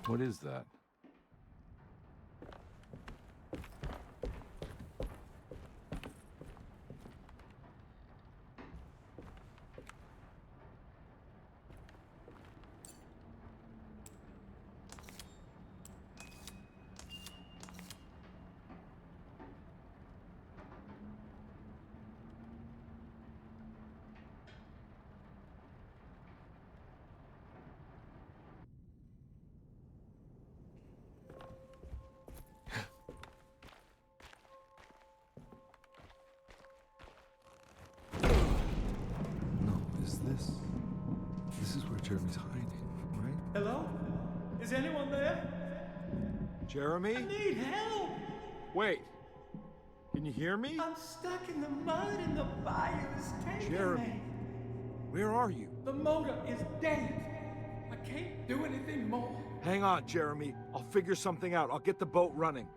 What is that? This is where Jeremy's hiding, right? Hello? Is anyone there? Jeremy? I need help! Wait. Can you hear me? I'm stuck in the mud and the fire is taking Jeremy. me. Where are you? The motor is dead. I can't do anything more. Hang on, Jeremy. I'll figure something out. I'll get the boat running.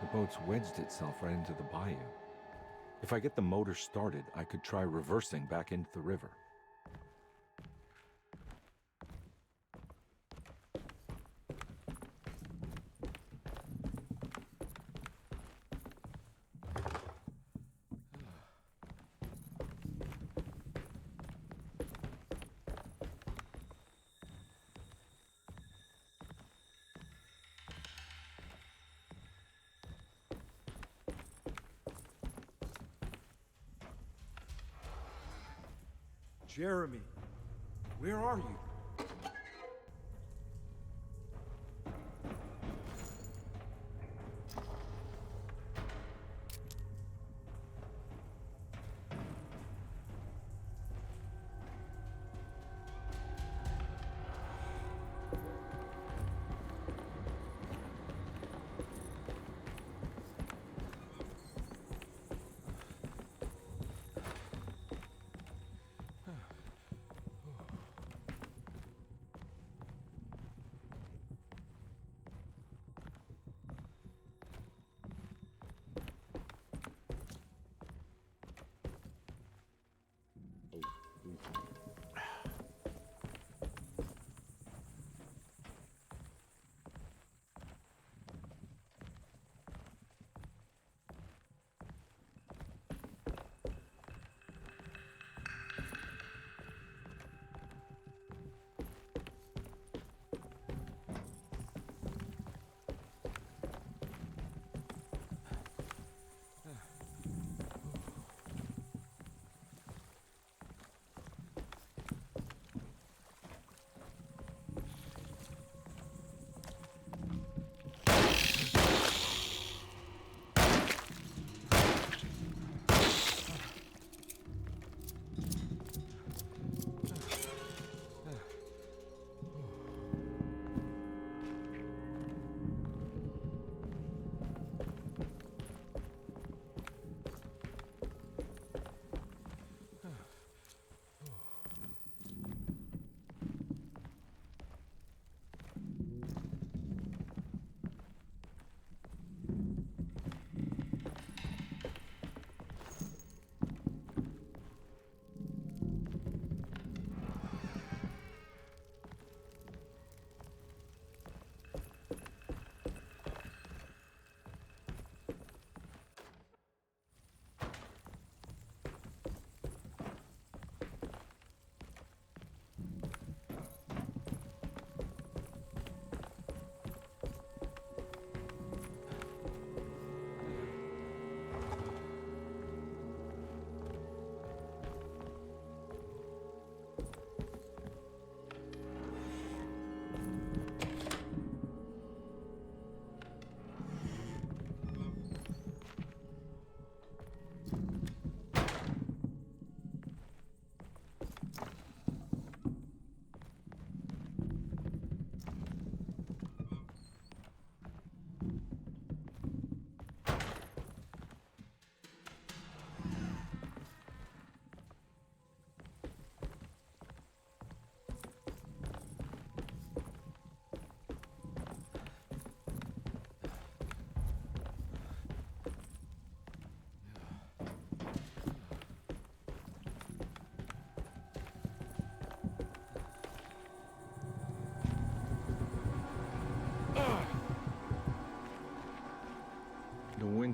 The boat's wedged itself right into the bayou. If I get the motor started, I could try reversing back into the river. Jeremy, where are you?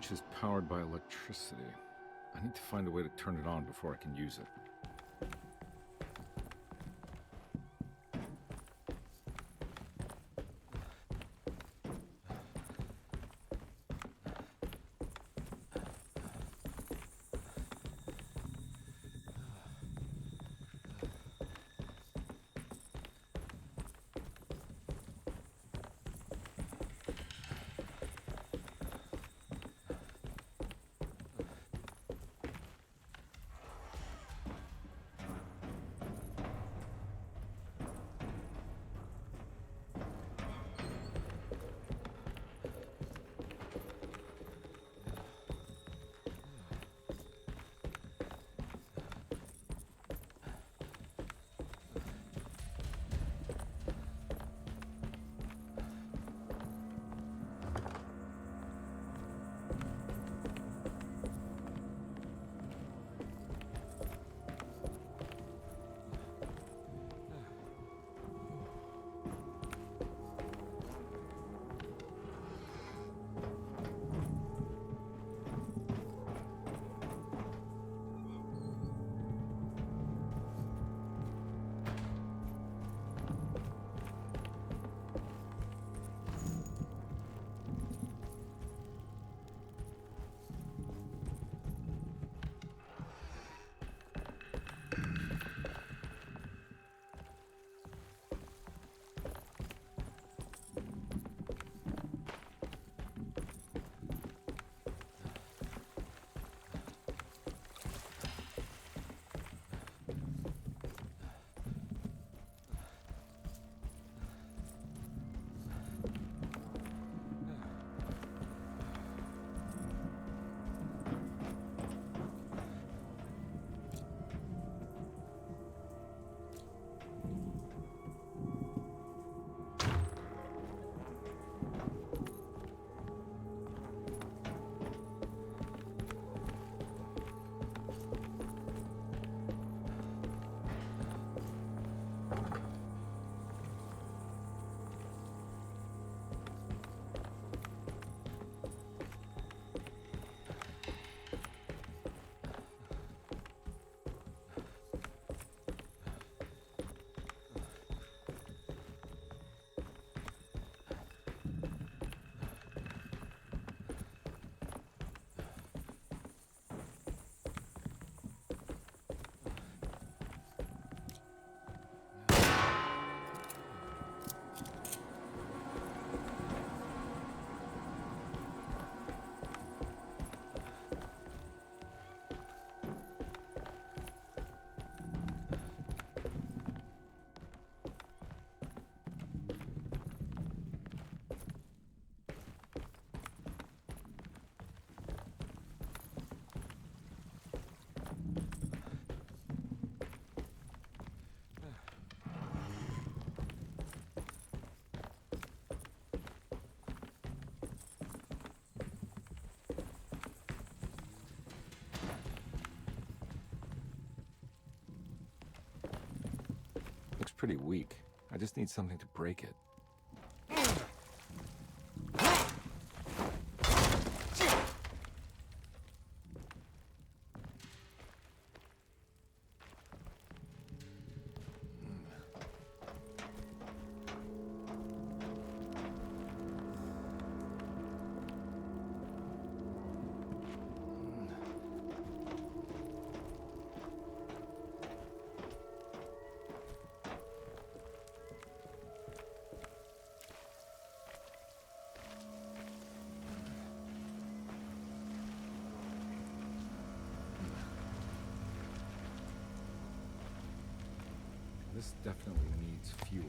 leash is powered by electricity. I need to find a way to turn it on before I can use it. Looks pretty weak. I just need something to break it. This definitely needs fuel.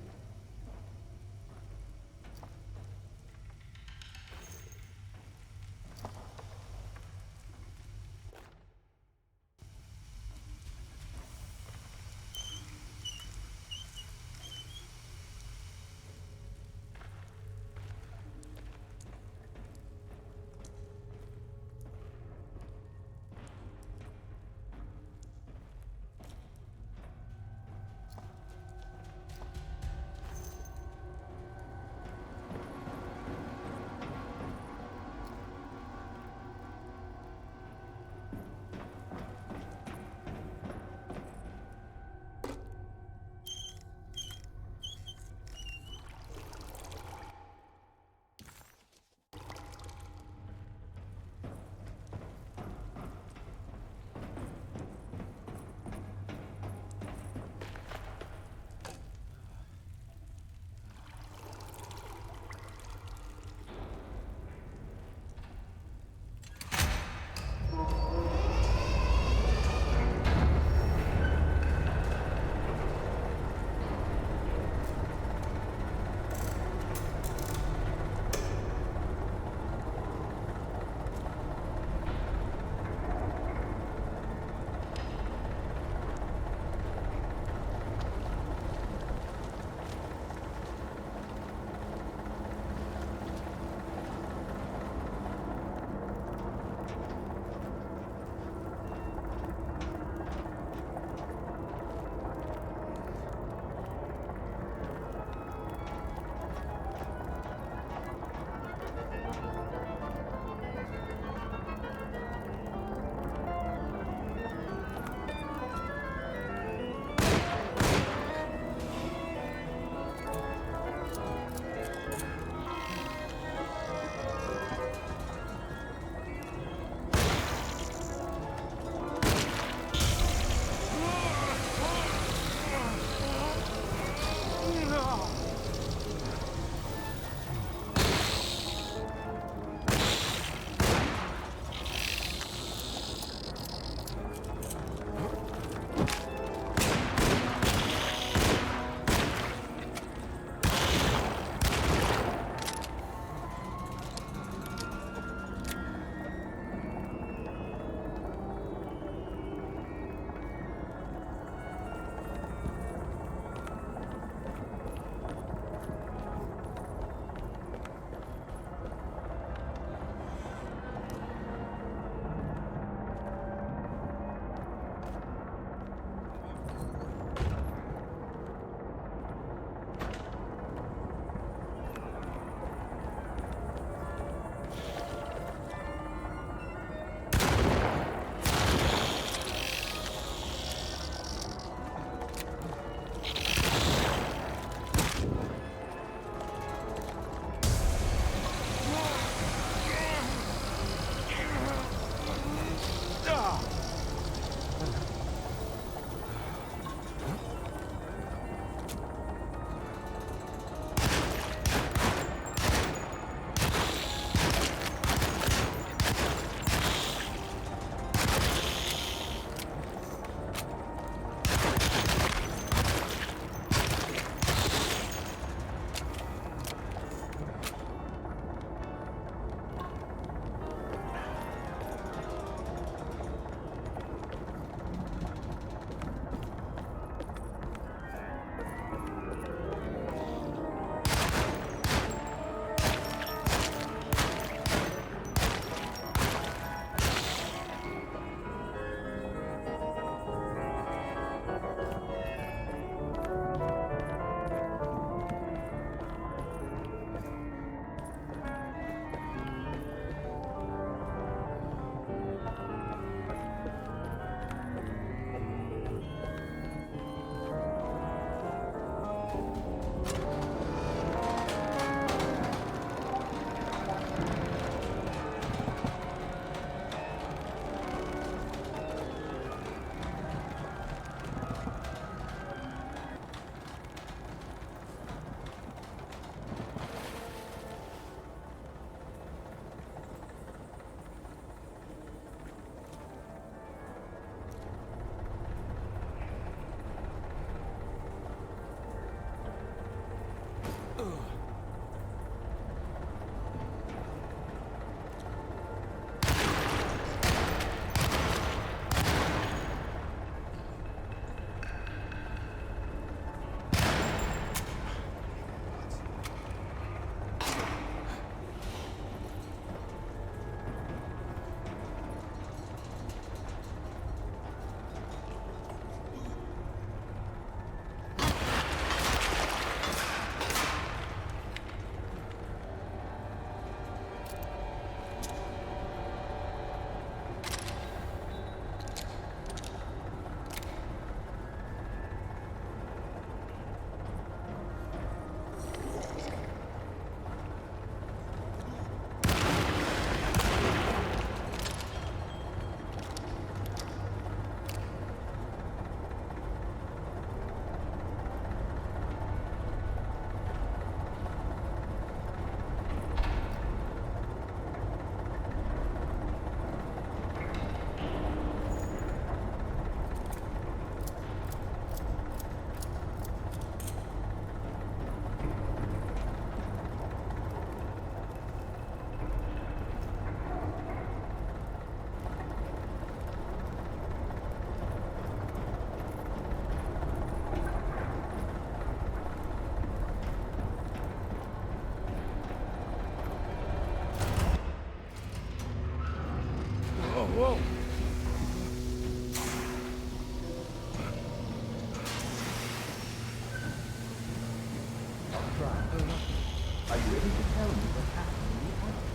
ready to tell me what happened in the attic.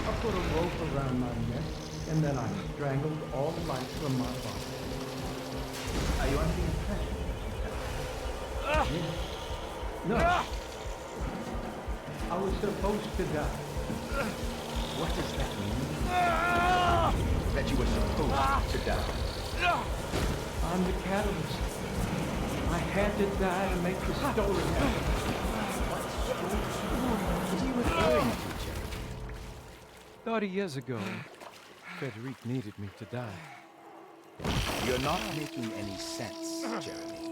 I put a rope around my neck, and then I strangled all life from my body. Are you under the impression that you have? No. I was supposed to die. What does that mean? That you were supposed to die. I'm the catalyst. I had to die to make the story happen. What are you referring to, Jerry? 30 years ago, Frederic needed me to die. You're not making any sense, Jeremy.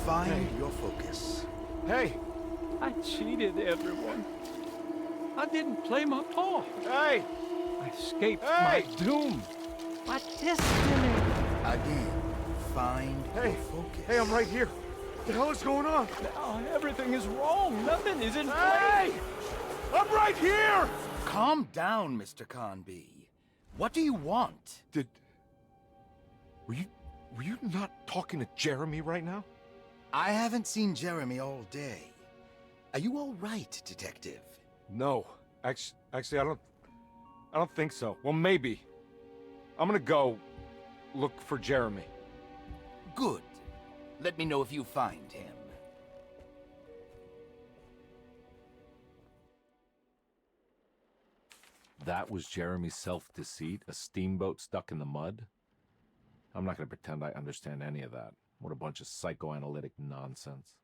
Find your focus. Hey! I cheated everyone. I didn't play my part. Hey! I escaped Hey! my doom, my destiny. Again, find Hey! your focus. Hey, I'm right here. What the hell is going on? Now everything is wrong. Nothing is in Hey! place. I'm right here! Calm down, Mr. Conby. What do you want? Were you not talking to Jeremy right now? I haven't seen Jeremy all day. Are you all right, Detective? No. Actually, I don't think so. Well, maybe. I'm gonna go look for Jeremy. Good. Let me know if you find him. That was Jeremy's self-deceit, a steamboat stuck in the mud? I'm not going to pretend I understand any of that. What a bunch of psychoanalytic nonsense.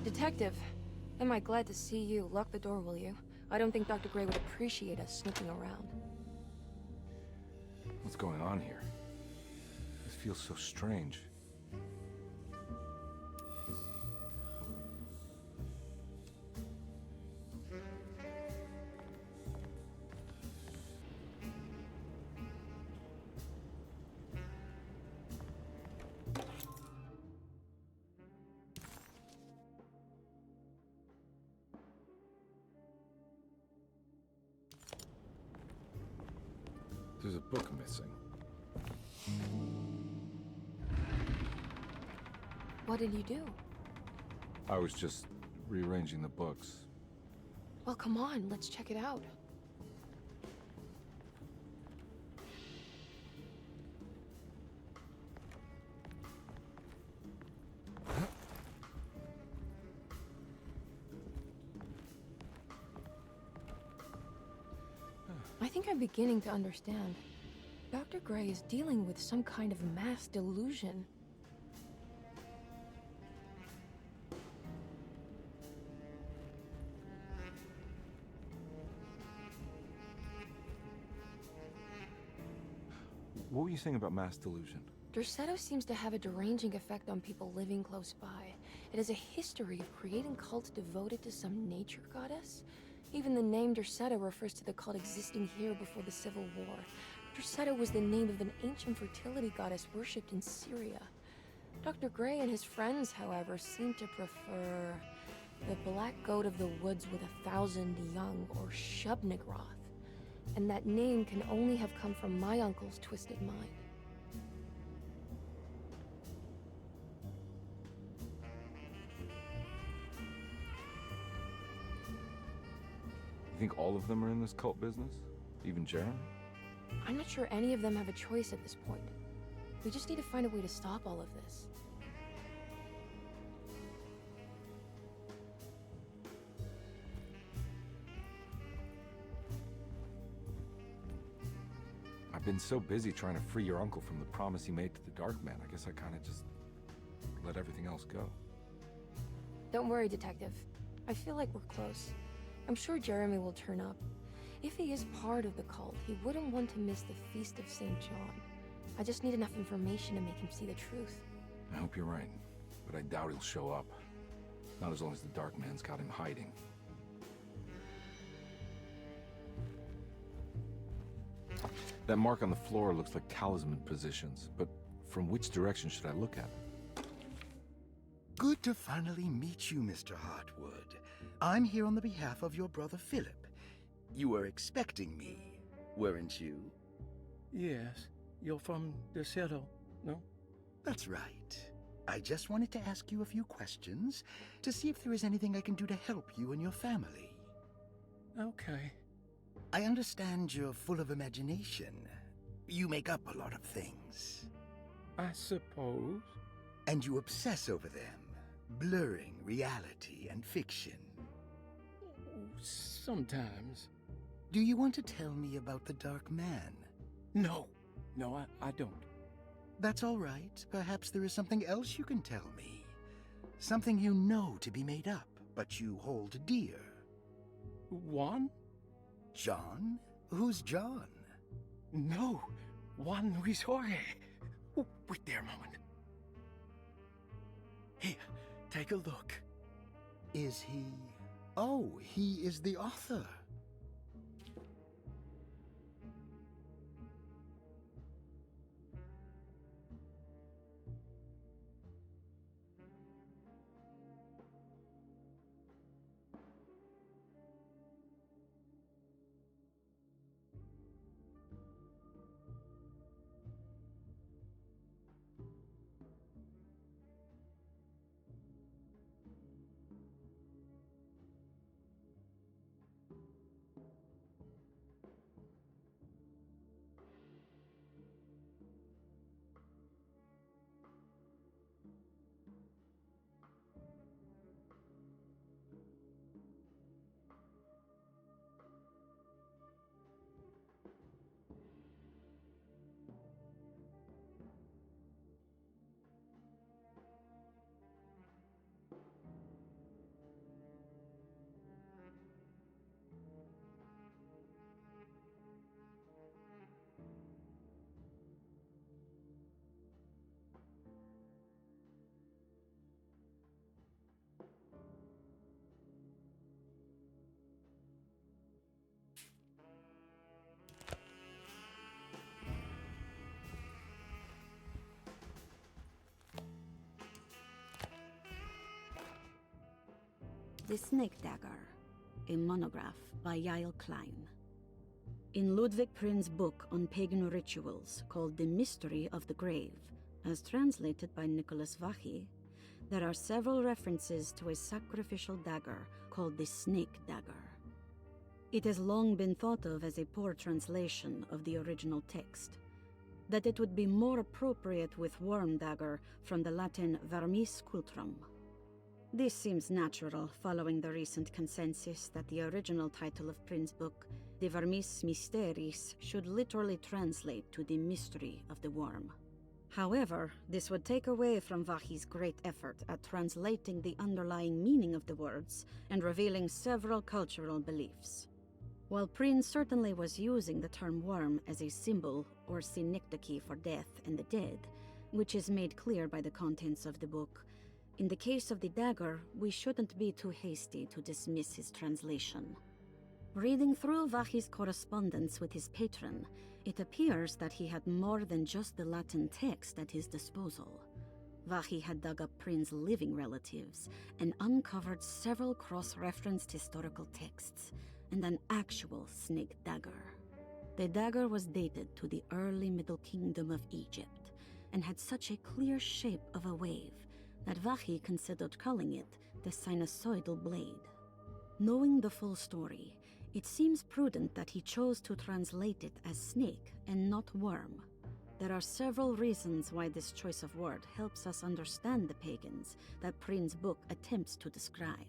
Detective, am I glad to see you. Lock the door, will you? I don't think Dr. Gray would appreciate us snooping around. What's going on here? This feels so strange. There's a book missing. What did you do? I was just rearranging the books. Well, come on, let's check it out. think I'm beginning to understand. Dr. Gray is dealing with some kind of mass delusion. What were you saying about mass delusion? Derceto seems to have a deranging effect on people living close by. It has a history of creating cults devoted to some nature goddess. Even the name Derceto refers to the cult existing here before the Civil War. Derceto was the name of an ancient fertility goddess worshipped in Syria. Dr. Gray and his friends, however, seem to prefer the black goat of the woods with 1,000 young, or Shub-Nigroth. And that name can only have come from my uncle's twisted mind. You think all of them are in this cult business? Even Jeremy? I'm not sure any of them have a choice at this point. We just need to find a way to stop all of this. I've been so busy trying to free your uncle from the promise he made to the Dark Man, I guess I kind of just let everything else go. Don't worry, Detective. I feel like we're close. I'm sure Jeremy will turn up. If he is part of the cult, he wouldn't want to miss the Feast of St. John. I just need enough information to make him see the truth. I hope you're right, but I doubt he'll show up. Not as long as the Dark Man's got him hiding. That mark on the floor looks like talisman positions, but from which direction should I look at it? Good to finally meet you, Mr. Hartwood. I'm here on the behalf of your brother Philip. You were expecting me, weren't you? Yes, you're from Derceto, no? That's right. I just wanted to ask you a few questions to see if there is anything I can do to help you and your family. Okay. I understand you're full of imagination. You make up a lot of things. I suppose. And you obsess over them, blurring reality and fiction. Sometimes. Do you want to tell me about the Dark Man? No, I don't. That's all right. Perhaps there is something else you can tell me. Something you know to be made up, but you hold dear. Juan? John? Who's John? No, Juan Luis Jorge. Oh, wait there a moment. Here, take a look. Is he... Oh, he is the author. The Snake Dagger, a monograph by Yael Klein. In Ludwig Prin's book on pagan rituals called The Mystery of the Grave, as translated by Nicholas Vachy, there are several references to a sacrificial dagger called the Snake Dagger. It has long been thought of as a poor translation of the original text, that it would be more appropriate with Worm Dagger from the Latin vermis cultrum. This seems natural following the recent consensus that the original title of Prin's book De vermis mysteris should literally translate to the mystery of the worm. However, this would take away from Vahi's great effort at translating the underlying meaning of the words and revealing several cultural beliefs. While Prince certainly was using the term worm as a symbol or synecdoche for death and the dead, which is made clear by the contents of the book, in the case of the dagger, we shouldn't be too hasty to dismiss his translation. Reading through Vahi's correspondence with his patron, it appears that he had more than just the Latin text at his disposal. Vahi had dug up Prince's living relatives and uncovered several cross-referenced historical texts and an actual snake dagger. The dagger was dated to the early Middle Kingdom of Egypt and had such a clear shape of a wave that Vahi considered calling it the sinusoidal blade. Knowing the full story, it seems prudent that he chose to translate it as snake and not worm. There are several reasons why this choice of word helps us understand the pagans that Prince's book attempts to describe.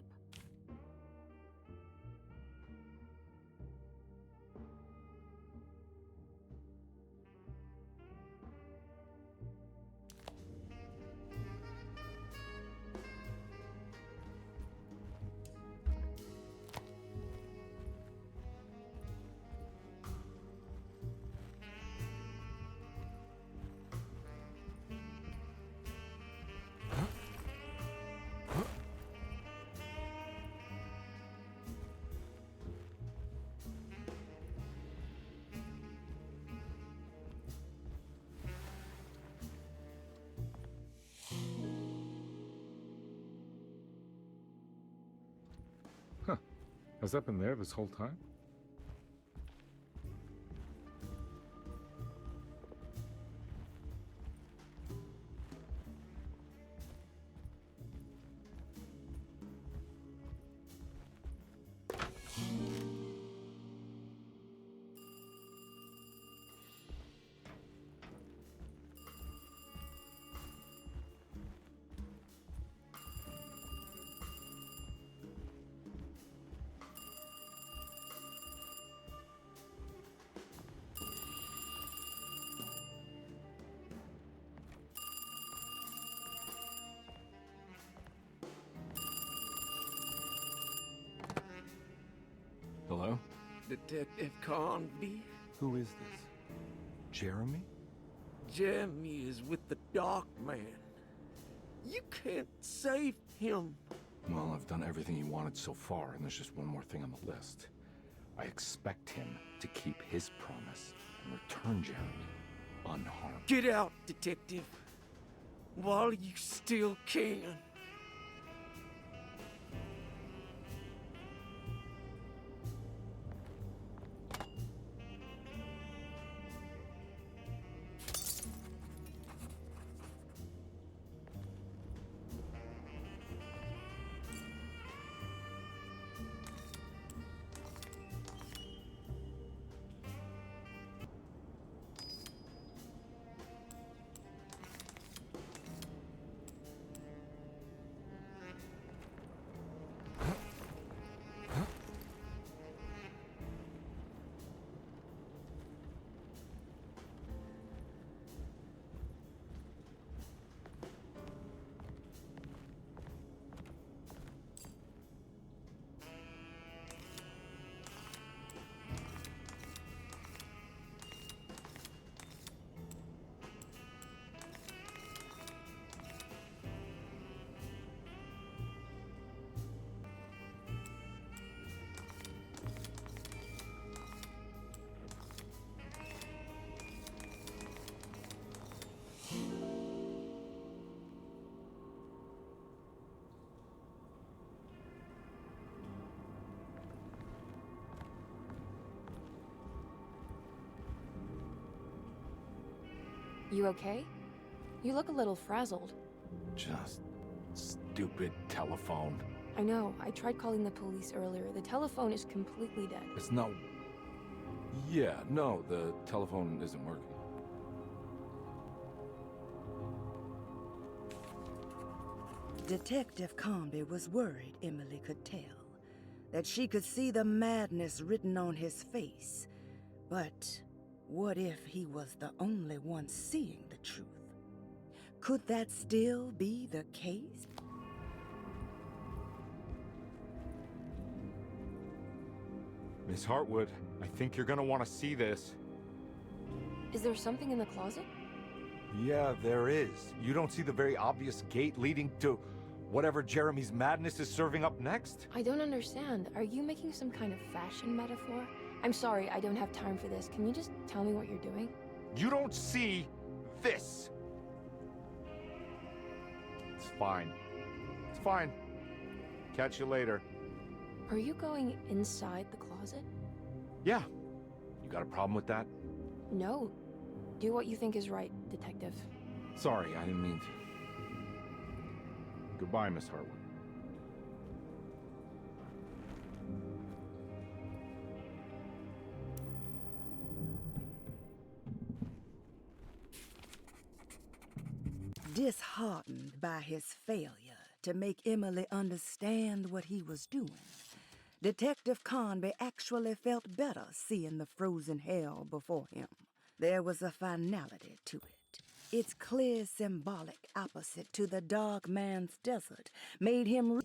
Has that been there this whole time? Hello? Detective Conby? Who is this? Jeremy? Jeremy is with the Dark Man. You can't save him. Well, I've done everything he wanted so far, and there's just one more thing on the list. I expect him to keep his promise and return Jeremy unharmed. Get out, Detective. While you still can. You okay? You look a little frazzled. Just stupid telephone. I know. I tried calling the police earlier. The telephone is completely dead. It's not... Yeah, no, the telephone isn't working. Detective Conby was worried, Emily could tell. that she could see the madness written on his face. But what if he was the only one seeing the truth? Could that still be the case? Miss Hartwood, I think you're gonna want to see this. Is there something in the closet? Yeah, there is. You don't see the very obvious gate leading to whatever Jeremy's madness is serving up next? I don't understand. Are you making some kind of fashion metaphor? I'm sorry, I don't have time for this. Can you just tell me what you're doing? You don't see this. It's fine. It's fine. Catch you later. Are you going inside the closet? Yeah. You got a problem with that? No. Do what you think is right, detective. Sorry, I didn't mean to. Goodbye, Miss Hartwood. Disheartened by his failure to make Emily understand what he was doing, Detective Conby actually felt better seeing the frozen hell before him. There was a finality to it. Its clear symbolic opposite to the dark man's desert made him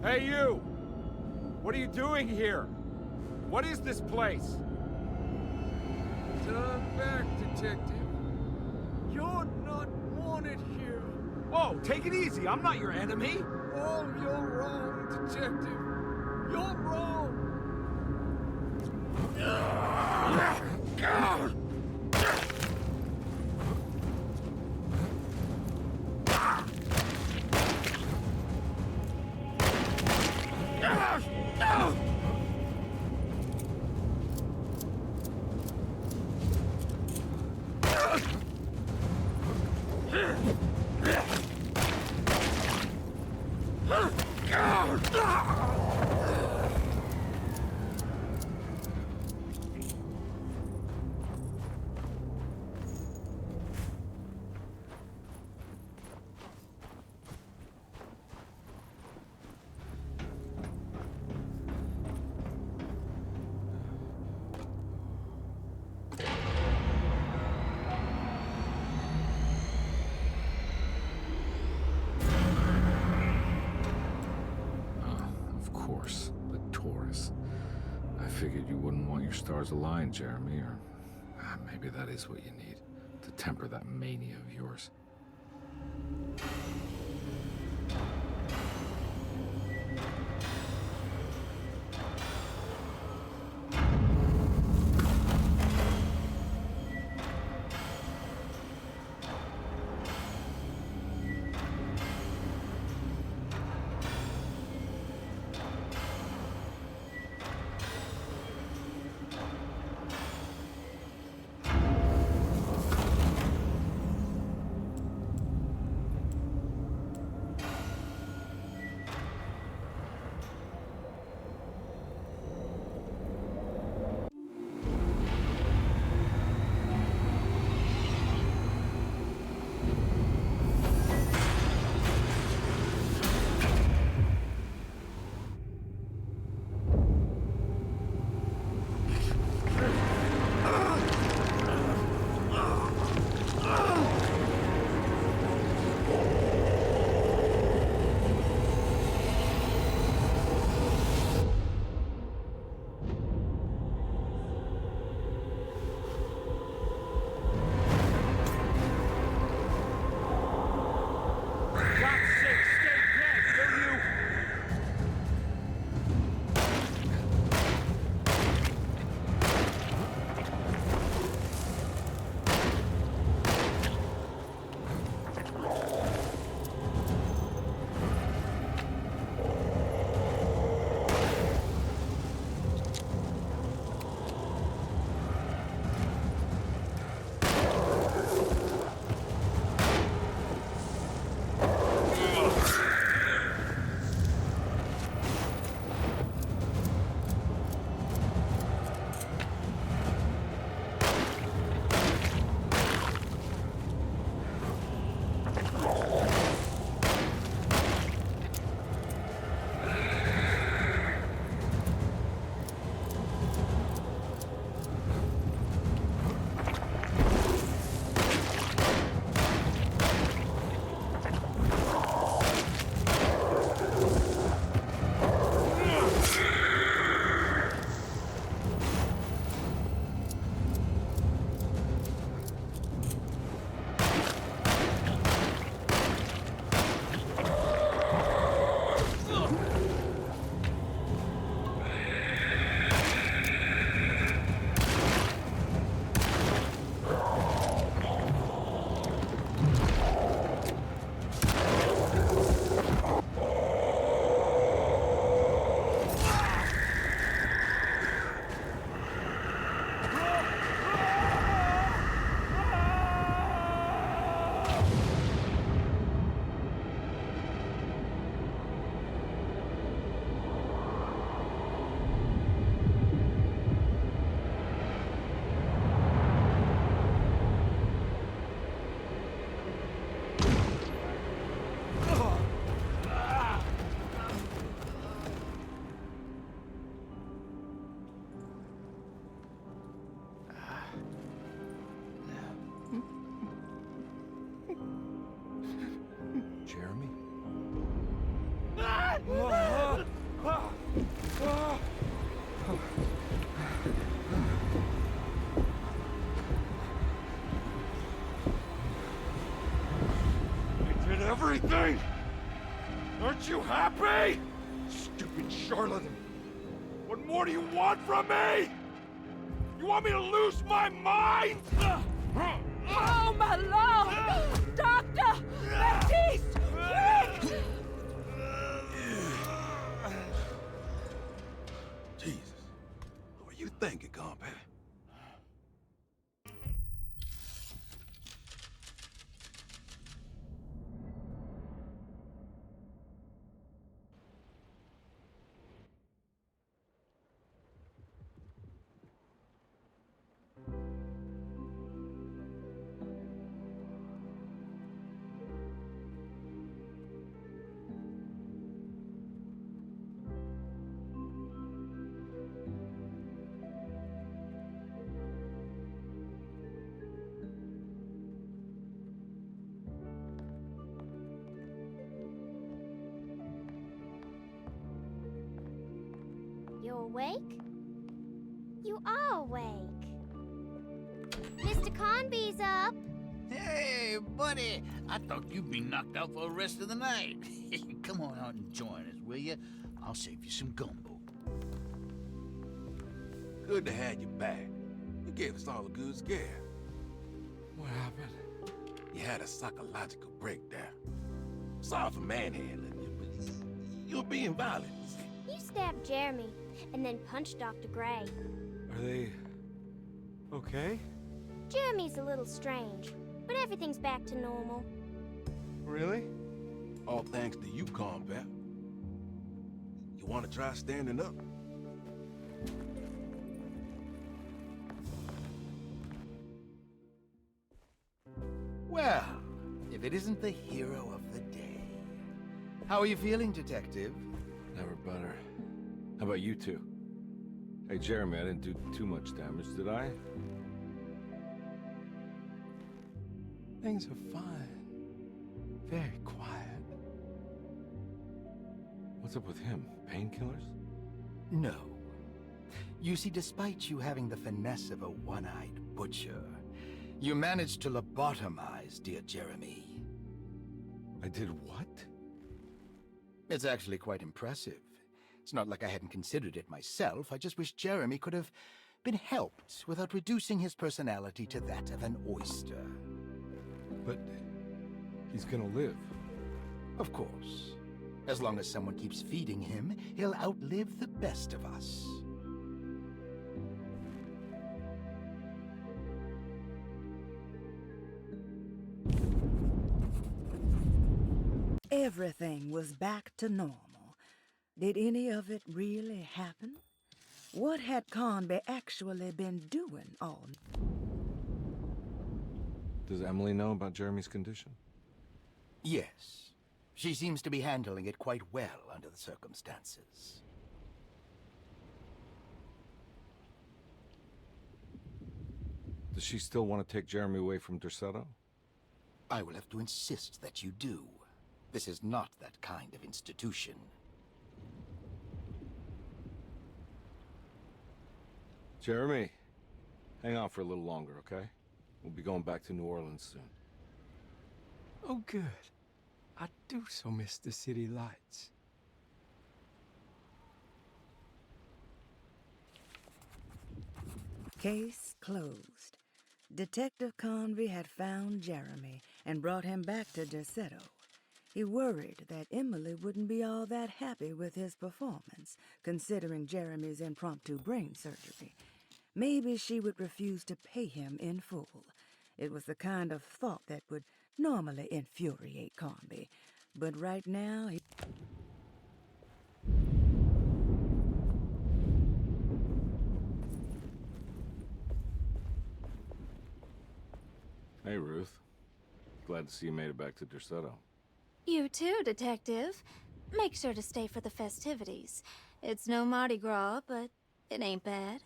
Hey, you! What are you doing here? What is this place? Turn back, detective. You're not wanted here. Whoa, take it easy. I'm not your enemy. Oh, you're wrong, Detective. You're wrong. Of course, the Taurus. I figured you wouldn't want your stars aligned, Jeremy, or maybe that is what you need to temper that mania of yours. anything? Aren't you happy? Stupid charlatan. What more do you want from me? You want me to lose my mind? Oh, my lord! Doctor! Baptiste! Quick! Jesus. What are you thinking, compadre? You awake? You are awake. Mr. Conby's up. Hey, buddy! I thought you'd be knocked out for the rest of the night. Come on out and join us, will you? I'll save you some gumbo. Good to have you back. You gave us all a good scare. What happened? You had a psychological breakdown. Sorry for manhandling you, but you're being violent. You stabbed Jeremy and then punched Dr. Gray. Are they... okay? Jeremy's a little strange, but everything's back to normal. Really? All thanks to you, combat. You want to try standing up? Well, if it isn't the hero of the day. How are you feeling, Detective? Never better. How about you two? Hey, Jeremy, I didn't do too much damage, did I? Things are fine. Very quiet. What's up with him? Painkillers? No. You see, despite you having the finesse of a one-eyed butcher, you managed to lobotomize dear Jeremy. I did what? It's actually quite impressive. It's not like I hadn't considered it myself. I just wish Jeremy could have been helped without reducing his personality to that of an oyster. But he's gonna live. Of course. As long as someone keeps feeding him, he'll outlive the best of us. Everything was back to normal. Did any of it really happen? What had Conby actually been doing all night? Does Emily know about Jeremy's condition? Yes. She seems to be handling it quite well under the circumstances. Does she still want to take Jeremy away from Derceto? I will have to insist that you do. This is not that kind of institution. Jeremy, hang on for a little longer, okay? We'll be going back to New Orleans soon. Oh, good. I do so miss the city lights. Case closed. Detective Conby had found Jeremy and brought him back to Derceto. He worried that Emily wouldn't be all that happy with his performance, considering Jeremy's impromptu brain surgery. Maybe she would refuse to pay him in full. It was the kind of thought that would normally infuriate Conby, but right now he... Hey, Ruth. Glad to see you made it back to Derceto. You too, Detective. Make sure to stay for the festivities. It's no Mardi Gras, but it ain't bad.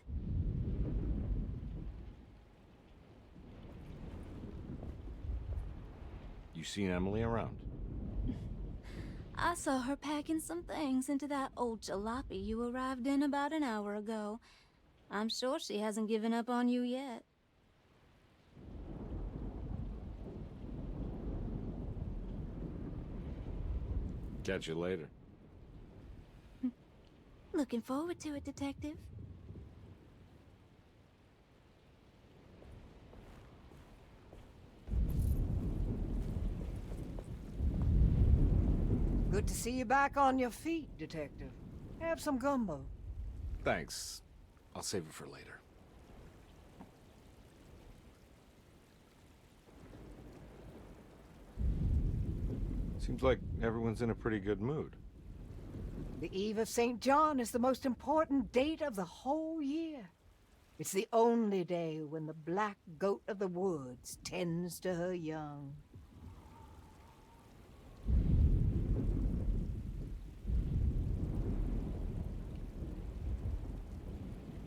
You seen Emily around? I saw her packing some things into that old jalopy you arrived in about an hour ago. I'm sure she hasn't given up on you yet. Catch you later. Looking forward to it, Detective. Good to see you back on your feet, Detective. Have some gumbo. Thanks. I'll save it for later. Seems like everyone's in a pretty good mood. The Eve of St. John is the most important date of the whole year. It's the only day when the black goat of the woods tends to her young.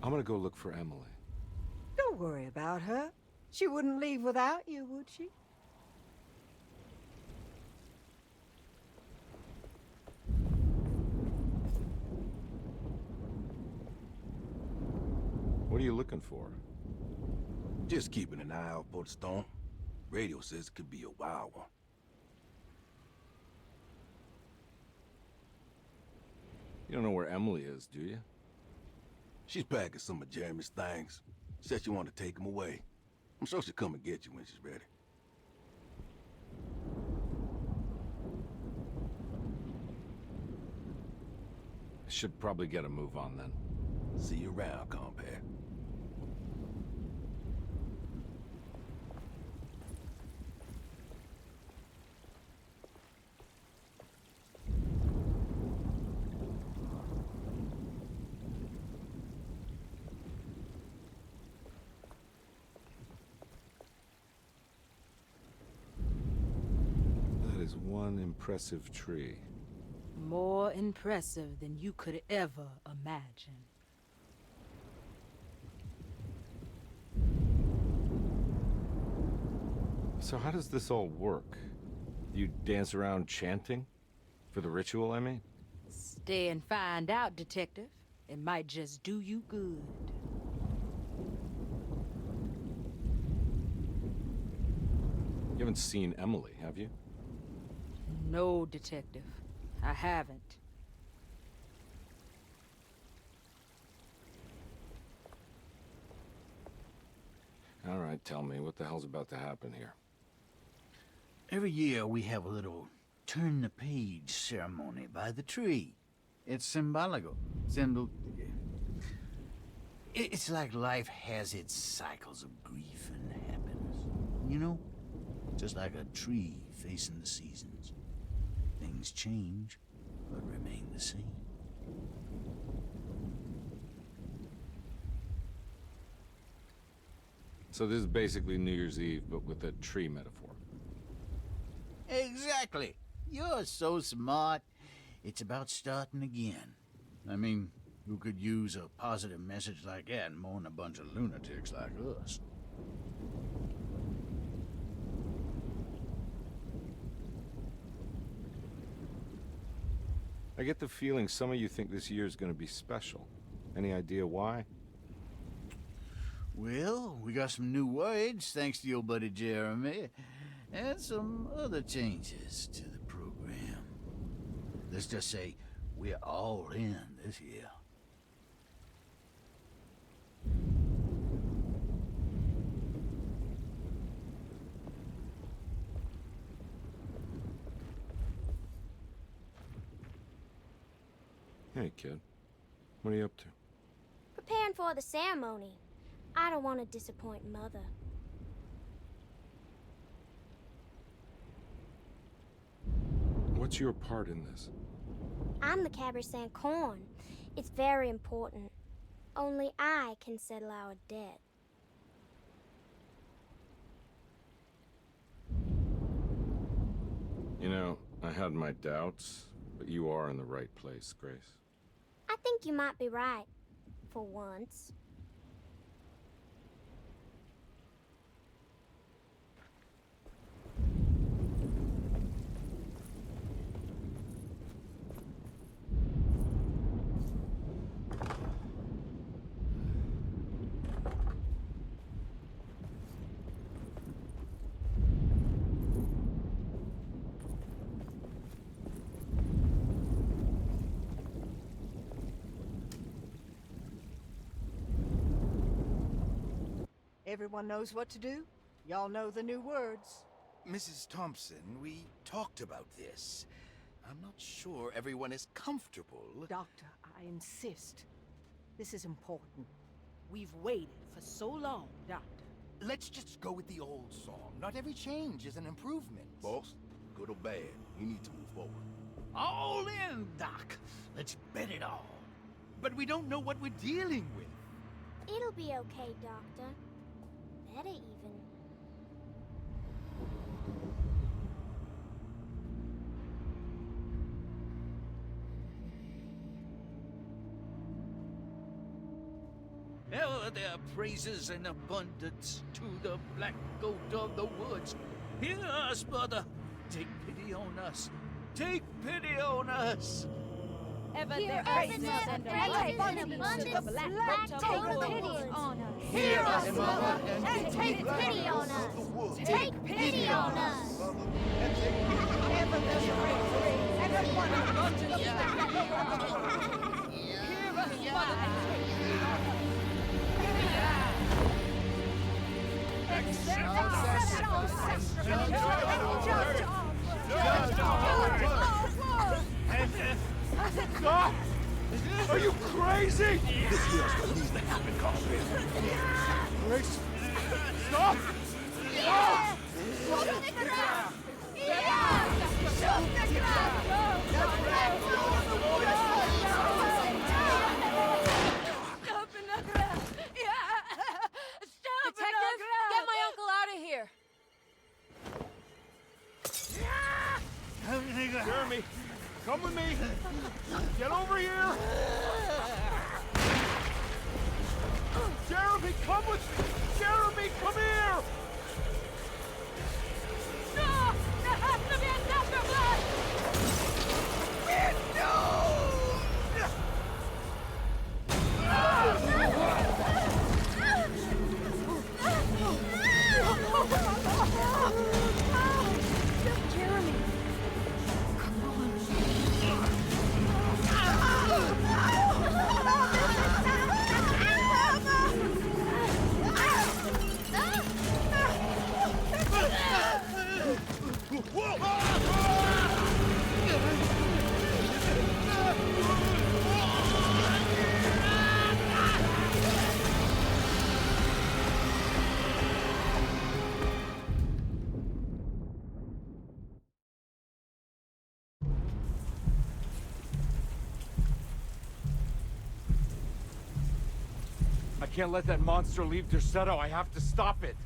I'm gonna go look for Emily. Don't worry about her. She wouldn't leave without you, would she? What are you looking for? Just keeping an eye out for the storm. Radio says it could be a wild one. You don't know where Emily is, do you? She's packing some of Jeremy's things. Said she wanted to take them away. I'm sure she'll come and get you when she's ready. I should probably get a move on then. See you around, compare. That is one impressive tree. More impressive than you could ever imagine. So how does this all work? You dance around chanting? For the ritual, I mean? Stay and find out, Detective. It might just do you good. You haven't seen Emily, have you? No, Detective. I haven't. All right, tell me, what the hell's about to happen here? Every year we have a little turn the page ceremony by the tree. It's symbolical. It's like life has its cycles of grief and happiness. You know? Just like a tree facing the seasons. Things change, but remain the same. So this is basically New Year's Eve, but with a tree metaphor. Exactly. You're so smart. It's about starting again. I mean, who could use a positive message like that more than a bunch of lunatics like us? I get the feeling some of you think this year is going to be special. Any idea why? Well, we got some new words, thanks to your buddy Jeremy, and some other changes to the program. Let's just say we're all in this year. Hey, kid. What are you up to? Preparing for the ceremony. I don't want to disappoint Mother. What's your part in this? I'm the Cabernet Corn. It's very important. Only I can settle our debt. You know, I had my doubts, but you are in the right place, Grace. I think you might be right. For once. Everyone knows what to do? Y'all know the new words. Mrs. Thompson, we talked about this. I'm not sure everyone is comfortable. Doctor, I insist. This is important. We've waited for so long, Doctor. Let's just go with the old song. Not every change is an improvement. Boss, good or bad, we need to move forward. All in, Doc. Let's bet it all. But we don't know what we're dealing with. It'll be okay, Doctor. Better even. Ever there praises and abundance to the black goat of the woods. Hear us, brother. Take pity on us. Take pity on us. Ever Hear there us, praises Mother, and praises and abundance to the abundance, black black goat goat of the pity woods. on us. Hear us, Mother, and take pity on us. Take pity on us. Ever there's praises and abundance to the black goat of the woods. Hear us, Mother. Stop! Are you crazy? This here's what needs to happen, Carl. Grace, stop! Stop! Detective, get my uncle out of here. Jeremy, come with me. Get over here. Jeremy, come with me. Jeremy, come here. No! There has to be another blood! Jeremy! I can't let that monster leave Derceto. I have to stop it.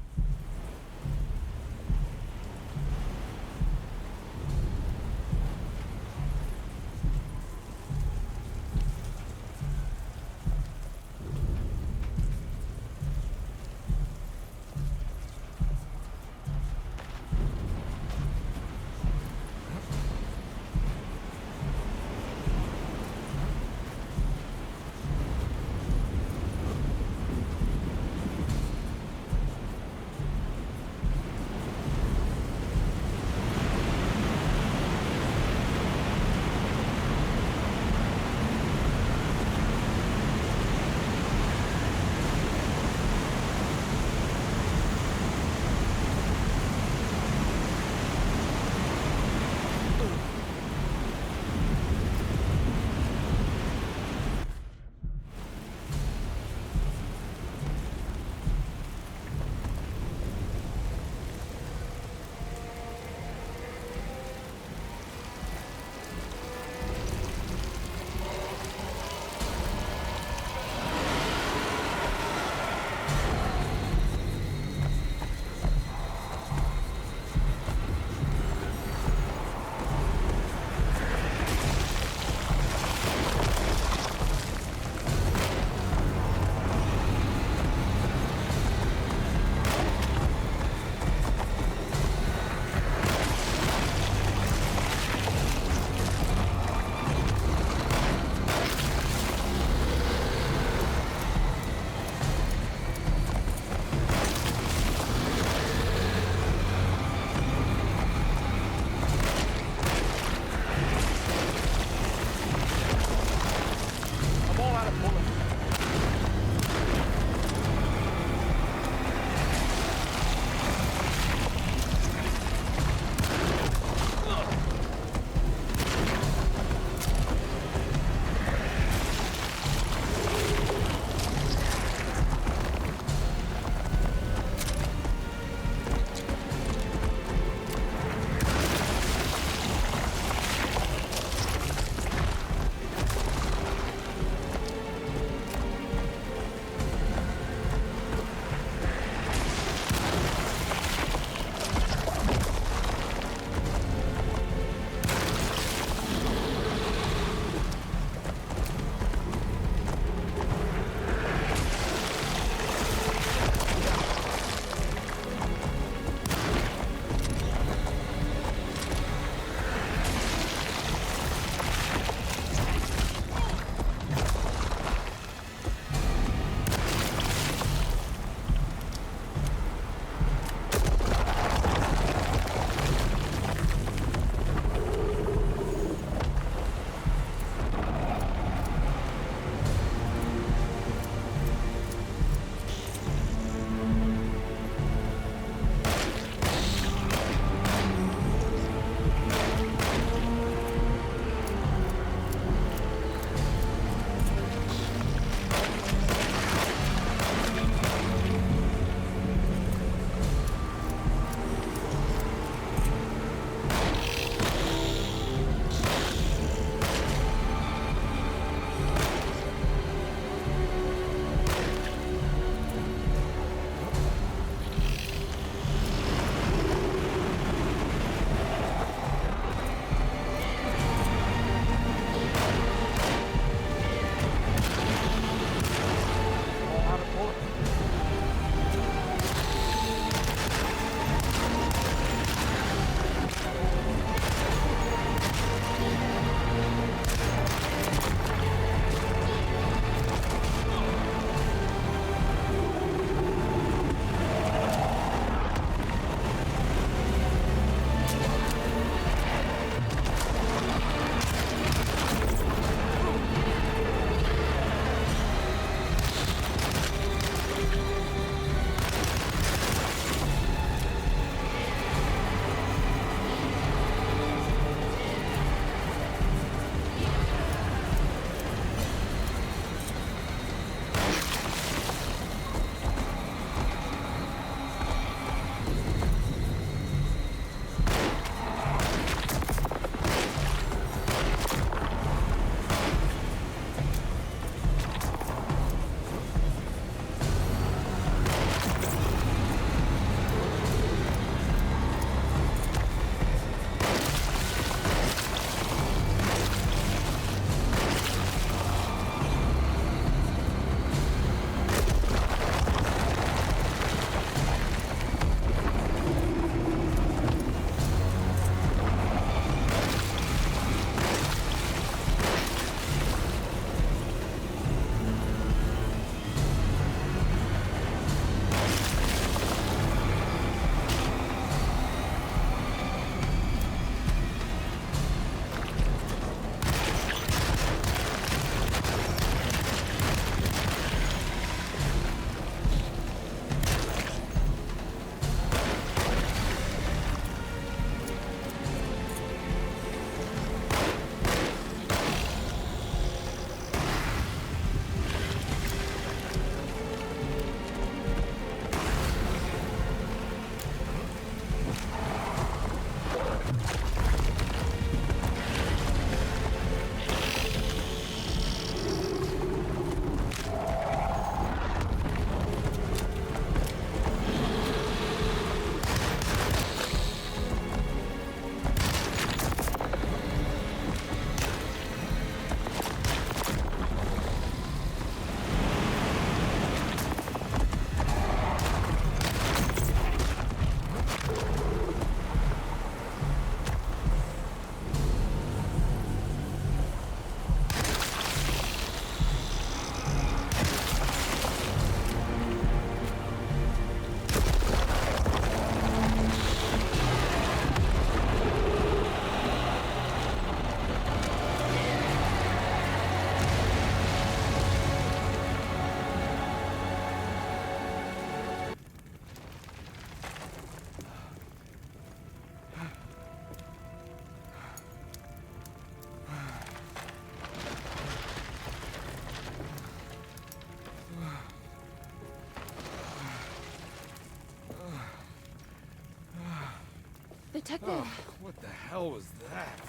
Detective! Oh, what the hell was that?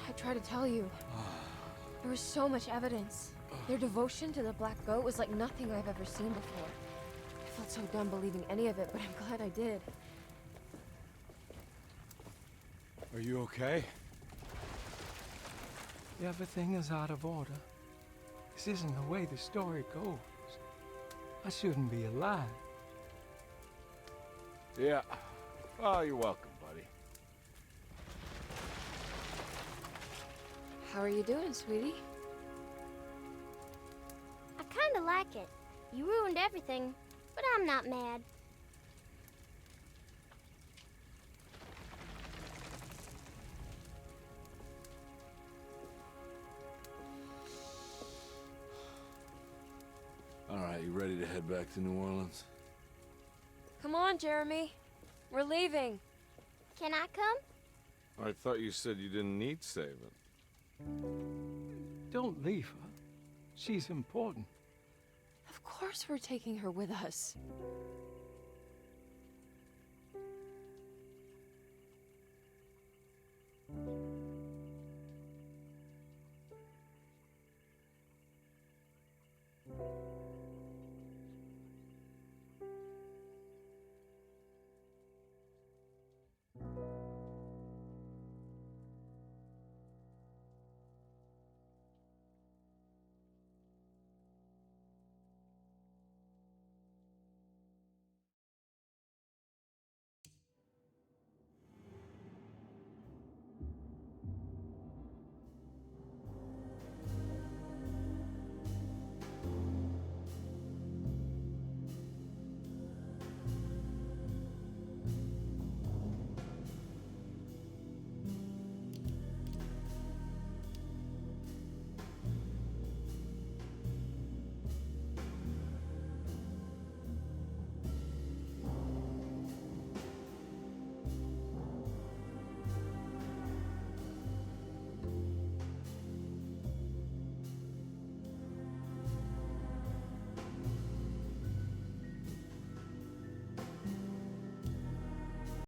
I tried to tell you. There was so much evidence. Their devotion to the Black Goat was like nothing I've ever seen before. I felt so dumb believing any of it, but I'm glad I did. Are you okay? Everything is out of order. This isn't the way the story goes. I shouldn't be alive. Yeah. Oh, you're welcome, buddy. How are you doing, sweetie? I kinda like it. You ruined everything, but I'm not mad. All right, you ready to head back to New Orleans? Come on, Jeremy. We're leaving. Can I come? I thought you said you didn't need saving. Don't leave her. She's important. Of course we're taking her with us.